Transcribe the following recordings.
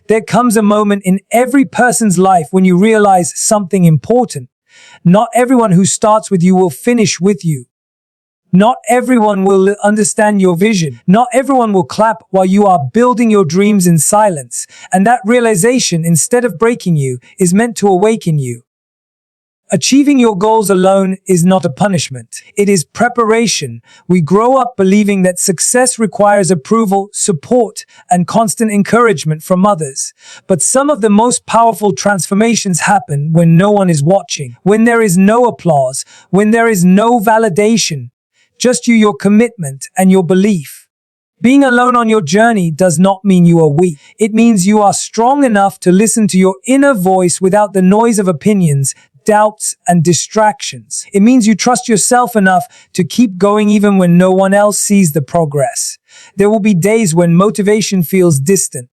There comes a moment in every person's life when you realize something important. Not everyone who starts with you will finish with you. Not everyone will understand your vision. Not everyone will clap while you are building your dreams in silence. And that realization, instead of breaking you, is meant to awaken you. Achieving your goals alone is not a punishment. It is preparation. We grow up believing that success requires approval, support, and constant encouragement from others. But some of the most powerful transformations happen when no one is watching, when there is no applause, when there is no validation. Just you, your commitment, and your belief. Being alone on your journey does not mean you are weak. It means you are strong enough to listen to your inner voice without the noise of opinions, doubts, and distractions. It means you trust yourself enough to keep going even when no one else sees the progress. There will be days when motivation feels distant.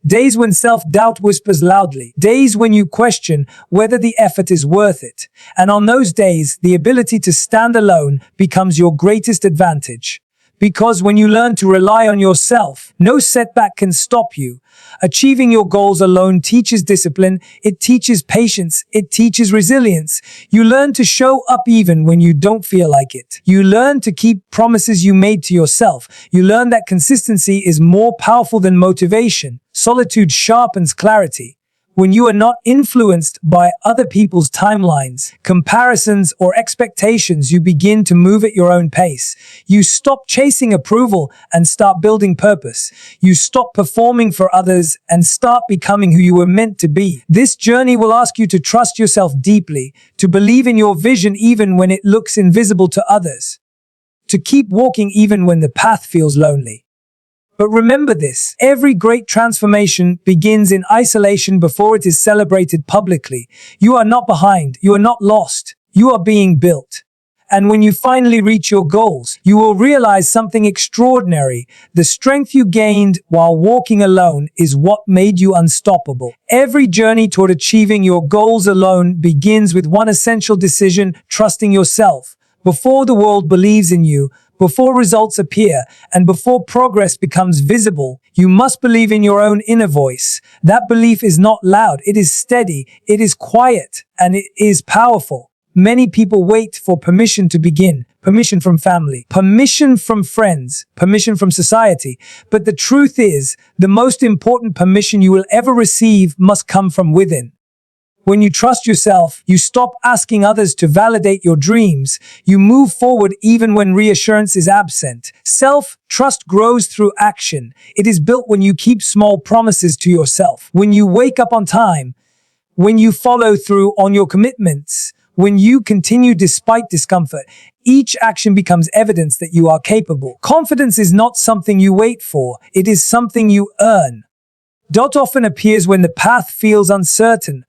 Days when self-doubt whispers loudly. Days when you question whether the effort is worth it. And on those days, the ability to stand alone becomes your greatest advantage. Because when you learn to rely on yourself, no setback can stop you. Achieving your goals alone teaches discipline, it teaches patience, it teaches resilience. You learn to show up even when you don't feel like it. You learn to keep promises you made to yourself. You learn that consistency is more powerful than motivation. Solitude sharpens clarity. When you are not influenced by other people's timelines, comparisons, or expectations, you begin to move at your own pace. You stop chasing approval and start building purpose. You stop performing for others and start becoming who you were meant to be. This journey will ask you to trust yourself deeply, to believe in your vision even when it looks invisible to others, to keep walking even when the path feels lonely. But remember this, every great transformation begins in isolation before it is celebrated publicly. You are not behind, you are not lost, you are being built. And when you finally reach your goals, you will realize something extraordinary. The strength you gained while walking alone is what made you unstoppable. Every journey toward achieving your goals alone begins with one essential decision: trusting yourself. Before the world believes in you, before results appear, and before progress becomes visible, you must believe in your own inner voice. That belief is not loud, it is steady, it is quiet, and it is powerful. Many people wait for permission to begin, permission from family, permission from friends, permission from society. But the truth is, the most important permission you will ever receive must come from within. When you trust yourself, you stop asking others to validate your dreams. You move forward even when reassurance is absent. Self-trust grows through action. It is built when you keep small promises to yourself, when you wake up on time, when you follow through on your commitments, when you continue despite discomfort. Each action becomes evidence that you are capable. Confidence is not something you wait for. It is something you earn. Doubt often appears when the path feels uncertain.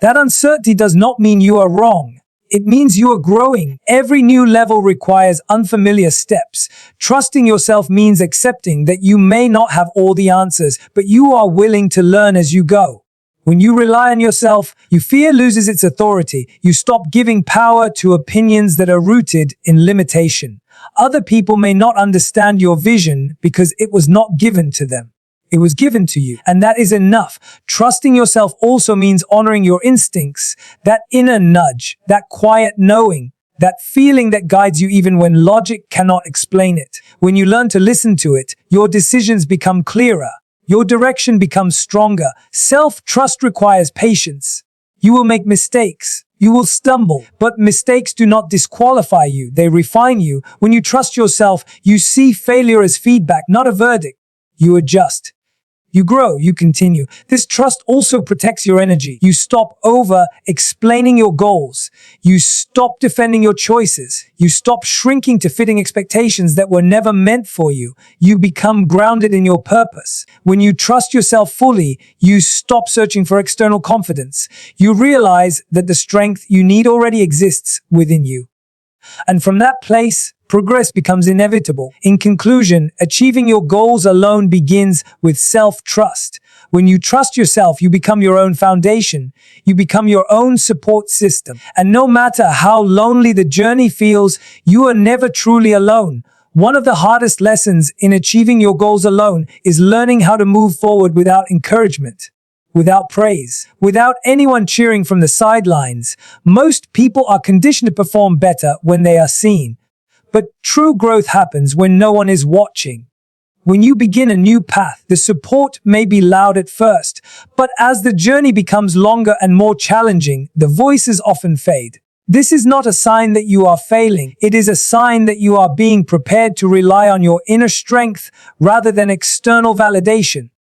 That uncertainty does not mean you are wrong. It means you are growing. Every new level requires unfamiliar steps. Trusting yourself means accepting that you may not have all the answers, but you are willing to learn as you go. When you rely on yourself, your fear loses its authority. You stop giving power to opinions that are rooted in limitation. Other people may not understand your vision because it was not given to them. It was given to you, and that is enough. Trusting yourself also means honoring your instincts, that inner nudge, that quiet knowing, that feeling that guides you even when logic cannot explain it. When you learn to listen to it, your decisions become clearer. Your direction becomes stronger. Self-trust requires patience. You will make mistakes. You will stumble, but mistakes do not disqualify you. They refine you. When you trust yourself, you see failure as feedback, not a verdict. You adjust. You grow, you continue. This trust also protects your energy. You stop over-explaining your goals. You stop defending your choices. You stop shrinking to fitting expectations that were never meant for you. You become grounded in your purpose. When you trust yourself fully, you stop searching for external confidence. You realize that the strength you need already exists within you. And from that place, progress becomes inevitable. In conclusion, achieving your goals alone begins with self-trust. When you trust yourself, you become your own foundation. You become your own support system. And no matter how lonely the journey feels, you are never truly alone. One of the hardest lessons in achieving your goals alone is learning how to move forward without encouragement, without praise, without anyone cheering from the sidelines. Most people are conditioned to perform better when they are seen. But true growth happens when no one is watching. When you begin a new path, the support may be loud at first, but as the journey becomes longer and more challenging, the voices often fade. This is not a sign that you are failing. It is a sign that you are being prepared to rely on your inner strength rather than external validation.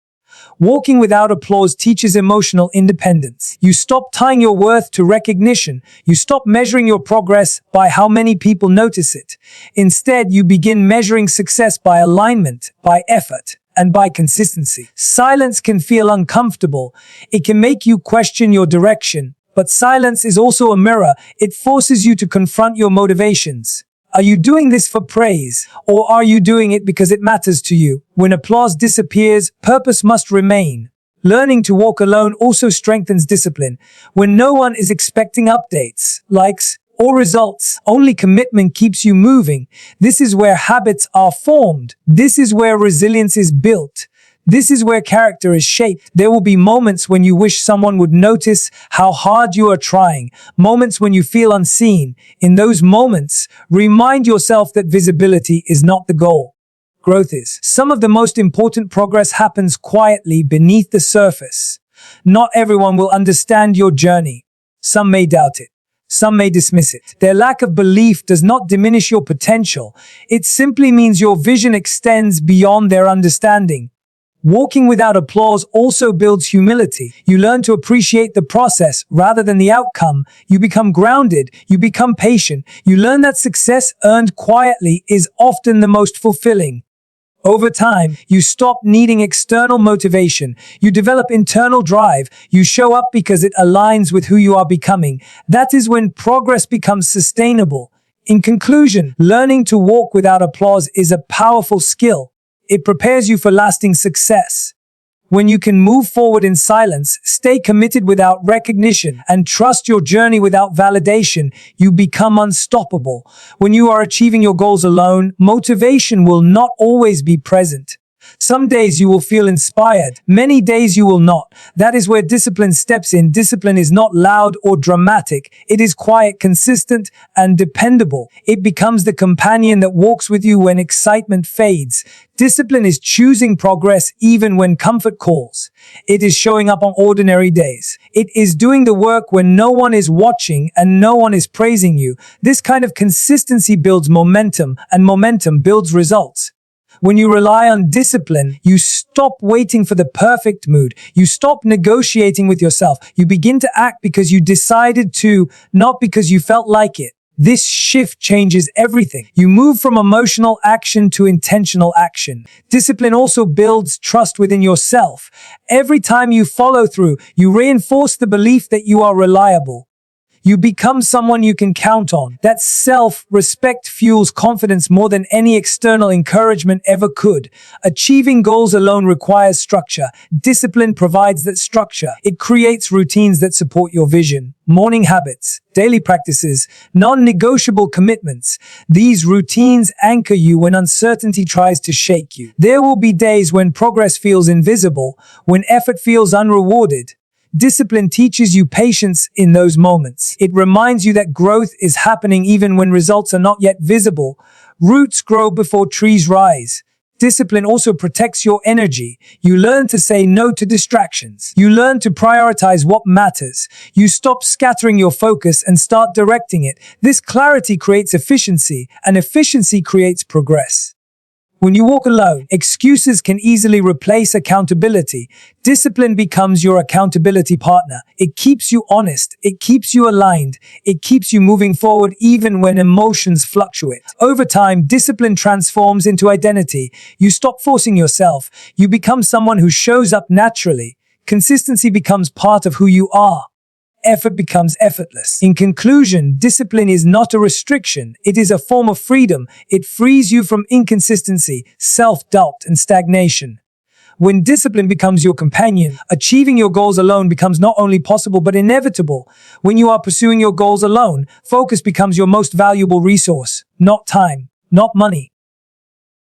Walking without applause teaches emotional independence. You stop tying your worth to recognition. You stop measuring your progress by how many people notice it. Instead, you begin measuring success by alignment, by effort, and by consistency. Silence can feel uncomfortable. It can make you question your direction. But silence is also a mirror. It forces you to confront your motivations. Are you doing this for praise, or are you doing it because it matters to you? When applause disappears, purpose must remain. Learning to walk alone also strengthens discipline. When no one is expecting updates, likes, or results, only commitment keeps you moving. This is where habits are formed. This is where resilience is built. This is where character is shaped. There will be moments when you wish someone would notice how hard you are trying, moments when you feel unseen. In those moments, remind yourself that visibility is not the goal. Growth is. Some of the most important progress happens quietly beneath the surface. Not everyone will understand your journey. Some may doubt it. Some may dismiss it. Their lack of belief does not diminish your potential. It simply means your vision extends beyond their understanding. Walking without applause also builds humility. You learn to appreciate the process rather than the outcome. You become grounded. You become patient. You learn that success earned quietly is often the most fulfilling. Over time, you stop needing external motivation. You develop internal drive. You show up because it aligns with who you are becoming. That is when progress becomes sustainable. In conclusion, learning to walk without applause is a powerful skill. It prepares you for lasting success. When you can move forward in silence, stay committed without recognition, and trust your journey without validation, you become unstoppable. When you are achieving your goals alone, motivation will not always be present. Some days you will feel inspired. Many days you will not. That is where discipline steps in. Discipline is not loud or dramatic. It is quiet, consistent, and dependable. It becomes the companion that walks with you when excitement fades. Discipline is choosing progress even when comfort calls. It is showing up on ordinary days. It is doing the work when no one is watching and no one is praising you. This kind of consistency builds momentum, and momentum builds results. When you rely on discipline, you stop waiting for the perfect mood. You stop negotiating with yourself. You begin to act because you decided to, not because you felt like it. This shift changes everything. You move from emotional action to intentional action. Discipline also builds trust within yourself. Every time you follow through, you reinforce the belief that you are reliable. You become someone you can count on. That self-respect fuels confidence more than any external encouragement ever could. Achieving goals alone requires structure. Discipline provides that structure. It creates routines that support your vision. Morning habits, daily practices, non-negotiable commitments. These routines anchor you when uncertainty tries to shake you. There will be days when progress feels invisible, when effort feels unrewarded. Discipline teaches you patience in those moments. It reminds you that growth is happening even when results are not yet visible. Roots grow before trees rise. Discipline also protects your energy. You learn to say no to distractions. You learn to prioritize what matters. You stop scattering your focus and start directing it. This clarity creates efficiency, and efficiency creates progress. When you walk alone, excuses can easily replace accountability. Discipline becomes your accountability partner. It keeps you honest. It keeps you aligned. It keeps you moving forward even when emotions fluctuate. Over time, discipline transforms into identity. You stop forcing yourself. You become someone who shows up naturally. Consistency becomes part of who you are. Effort becomes effortless. In conclusion, discipline is not a restriction. It is a form of freedom. It frees you from inconsistency, self-doubt, and stagnation. When discipline becomes your companion, achieving your goals alone becomes not only possible but inevitable. When you are pursuing your goals alone, focus becomes your most valuable resource. Not time, not money,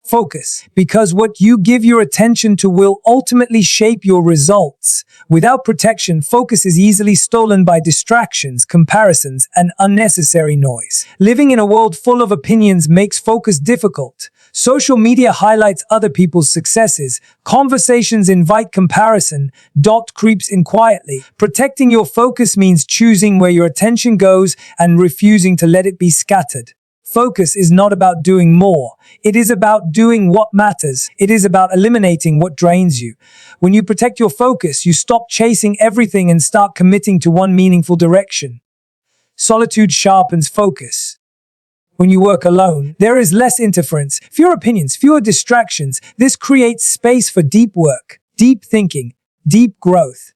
Focus, because what you give your attention to will ultimately shape your results. Without protection, focus is easily stolen by distractions, comparisons, and unnecessary noise. Living in a world full of opinions makes focus difficult. Social media highlights other people's successes. Conversations invite comparison. Doubt creeps in quietly. Protecting your focus means choosing where your attention goes and refusing to let it be scattered. Focus is not about doing more. It is about doing what matters. It is about eliminating what drains you. When you protect your focus, you stop chasing everything and start committing to one meaningful direction. Solitude sharpens focus. When you work alone, there is less interference, fewer opinions, fewer distractions. This creates space for deep work, deep thinking, deep growth.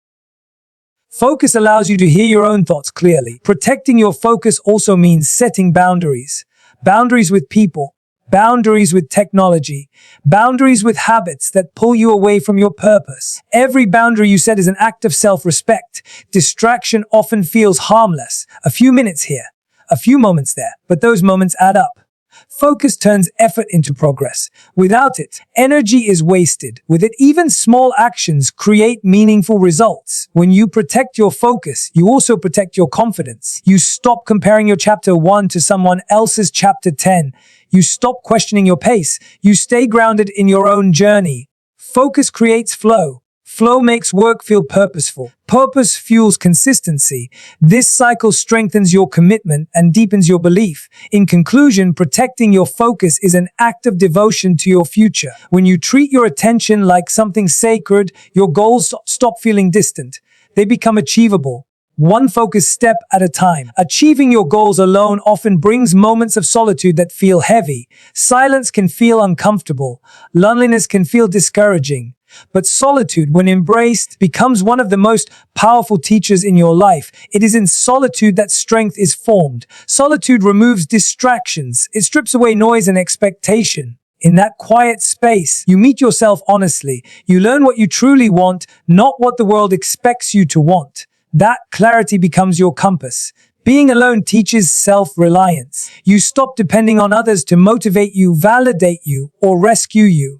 Focus allows you to hear your own thoughts clearly. Protecting your focus also means setting boundaries. Boundaries with people, boundaries with technology, boundaries with habits that pull you away from your purpose. Every boundary you set is an act of self-respect. Distraction often feels harmless. A few minutes here, a few moments there, but those moments add up. Focus turns effort into progress. Without it, energy is wasted. With it, even small actions create meaningful results. When you protect your focus, you also protect your confidence. You stop comparing your chapter 1 to someone else's chapter 10. You stop questioning your pace. You stay grounded in your own journey. Focus creates flow. Flow makes work feel purposeful. Purpose fuels consistency. This cycle strengthens your commitment and deepens your belief. In conclusion, protecting your focus is an act of devotion to your future. When you treat your attention like something sacred, your goals stop feeling distant. They become achievable. One focused step at a time. Achieving your goals alone often brings moments of solitude that feel heavy. Silence can feel uncomfortable. Loneliness can feel discouraging. But solitude, when embraced, becomes one of the most powerful teachers in your life. It is in solitude that strength is formed. Solitude removes distractions. It strips away noise and expectation. In that quiet space, you meet yourself honestly. You learn what you truly want, not what the world expects you to want. That clarity becomes your compass. Being alone teaches self-reliance. You stop depending on others to motivate you, validate you, or rescue you.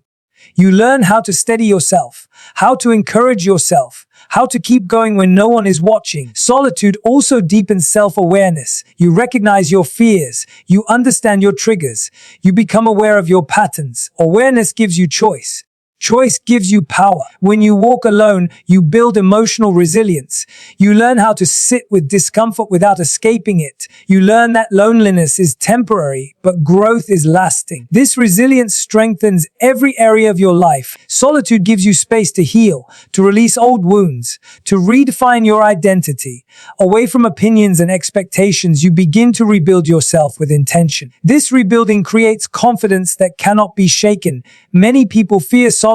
You learn how to steady yourself, how to encourage yourself, how to keep going when no one is watching. Solitude also deepens self-awareness. You recognize your fears. You understand your triggers. You become aware of your patterns. Awareness gives you choice. Choice gives you power. When you walk alone, you build emotional resilience. You learn how to sit with discomfort without escaping it. You learn that loneliness is temporary, but growth is lasting. This resilience strengthens every area of your life. Solitude gives you space to heal, to release old wounds, to redefine your identity. Away from opinions and expectations, you begin to rebuild yourself with intention. This rebuilding creates confidence that cannot be shaken. Many people fear solitude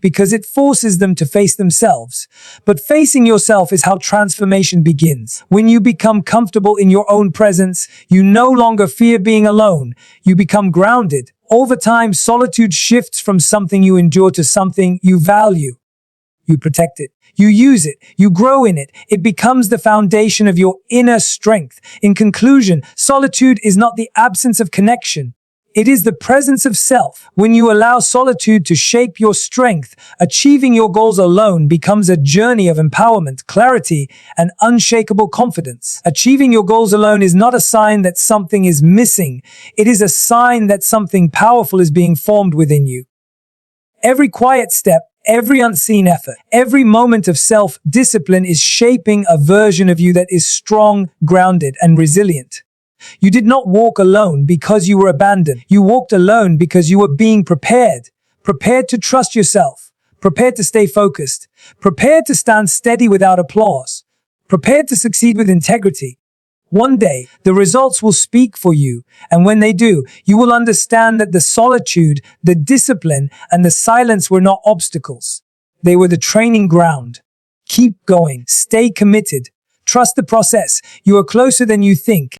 because it forces them to face themselves. But facing yourself is how transformation begins. When you become comfortable in your own presence, you no longer fear being alone. You become grounded. Over time, solitude shifts from something you endure to something you value. You protect it. You use it. You grow in it. It becomes the foundation of your inner strength. In conclusion, solitude is not the absence of connection. It is the presence of self. When you allow solitude to shape your strength, achieving your goals alone becomes a journey of empowerment, clarity, and unshakable confidence. Achieving your goals alone is not a sign that something is missing. It is a sign that something powerful is being formed within you. Every quiet step, every unseen effort, every moment of self-discipline is shaping a version of you that is strong, grounded, and resilient. You did not walk alone because you were abandoned. You walked alone because you were being prepared. Prepared to trust yourself. Prepared to stay focused. Prepared to stand steady without applause. Prepared to succeed with integrity. One day, the results will speak for you, and when they do, you will understand that the solitude, the discipline, and the silence were not obstacles. They were the training ground. Keep going. Stay committed. Trust the process. You are closer than you think.